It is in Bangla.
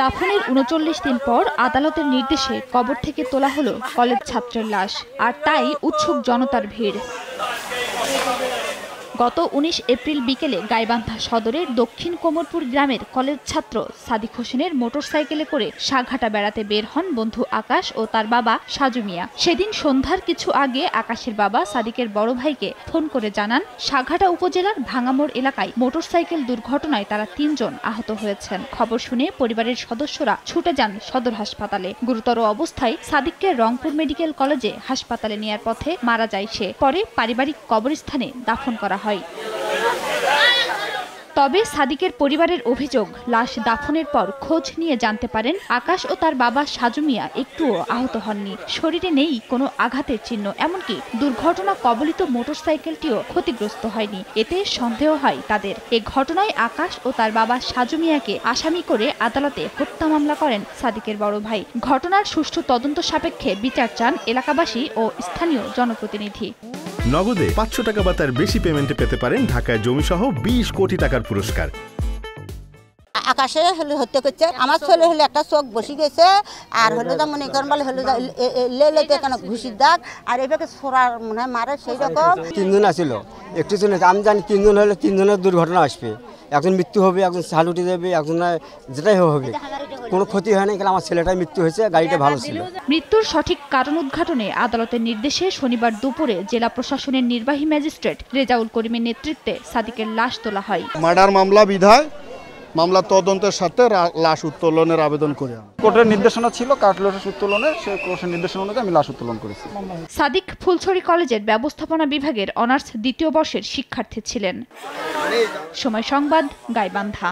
দাফনের ৩৯ দিন পর আদালতের নির্দেশে কবর থেকে তোলা হলো কলেজ ছাত্রের লাশ, আর তাই উৎসুক জনতার ভিড়। গত ১৯ এপ্রিল বিকেলে গাইবান্ধা সদরের দক্ষিণ কোমরপুর গ্রামের কলেজ ছাত্র সাদিক হোসেনের মোটরসাইকেলে করে সাঘাটা বেড়াতে বের হন বন্ধু আকাশ ও তার বাবা সাজু মিয়া। সেদিন সন্ধ্যার কিছু আগে আকাশের বাবা সাদিকের বড় ভাইকে ফোন করে জানান, সাঘাটা উপজেলার ভাঙামোড় এলাকায় মোটরসাইকেল দুর্ঘটনায় তারা ৩ জন আহত হয়েছেন। খবর শুনে পরিবারের সদস্যরা ছুটে যান সদর হাসপাতালে। গুরুতর অবস্থায় সাদিককে রংপুর মেডিকেল কলেজে হাসপাতালে নেয়ার পথে মারা যায় সে। পরে পারিবারিক কবরস্থানে দাফন করা হয়। তবে সাদিকের পরিবারের অভিযোগ, লাশ দাফনের পর খোঁজ নিয়ে জানতে পারেন আকাশ ও তার বাবা সাজু মিয়া একটুও আহত হননি। শরীরে নেই কোনো আঘাতের চিহ্ন, এমনকি দুর্ঘটনা কবলিত মোটরসাইকেলটিও ক্ষতিগ্রস্ত হয়নি। এতে সন্দেহ হয় তাদের। এ ঘটনায় আকাশ ও তার বাবা সাজু মিয়াকে আসামি করে আদালতে হত্যা মামলা করেন সাদিকের বড় ভাই। ঘটনার সুষ্ঠু তদন্ত সাপেক্ষে বিচার চান এলাকাবাসী ও স্থানীয় জনপ্রতিনিধি। নগদে ৫০০ টাকা বা তার বেশি পেমেন্টে পেতে পারেন ঢাকায় জমিসহ ২০ কোটি টাকার পুরস্কার। আকাশে হত্যা করছে, আমার ছেলে হলে একটা চোখ বসে গেছে, আর হলে তো মনে করেন বলে হলে লেলেতে কেন ঘুষির দাগ, আর এভাবে ছোড়ার মনে হয় মারে সেই রকম। ৩ জন আসছিল, একটু শুনে আমি জানি ৩ জন হলে ৩ জনের দুর্ঘটনা আসবে, একজন মৃত্যু হবে, একজন সালুটি দেবে, একজন যেটাই হবে, কোনো ক্ষতি হয়নি। কিন্তু আমার ছেলেটাই মৃত্যু হয়েছে, গাড়িটা ভালো ছিল। মৃত্যুর সঠিক কারণ উদ্ঘাটনে আদালতের নির্দেশে শনিবার দুপুরে জেলা প্রশাসনের নির্বাহী ম্যাজিস্ট্রেট রেজাউল করিমের নেতৃত্বে সাদিকের লাশ তোলা হয়। মার্ডার মামলা বিধায় মামলা তদন্তের সাথে লাশ উত্তোলনের আবেদন করে কোর্টের নির্দেশনা ছিল কাঠলস উত্তোলনের, সেই কোর্টের নির্দেশনা অনুযায়ী আমি লাশ উত্তোলন করেছি। সাদিক ফুলছড়ি কলেজের ব্যবস্থাপনা বিভাগের অনার্স ২য় বর্ষের শিক্ষার্থী ছিলেন। সময় সংবাদ, গাইবান্ধা।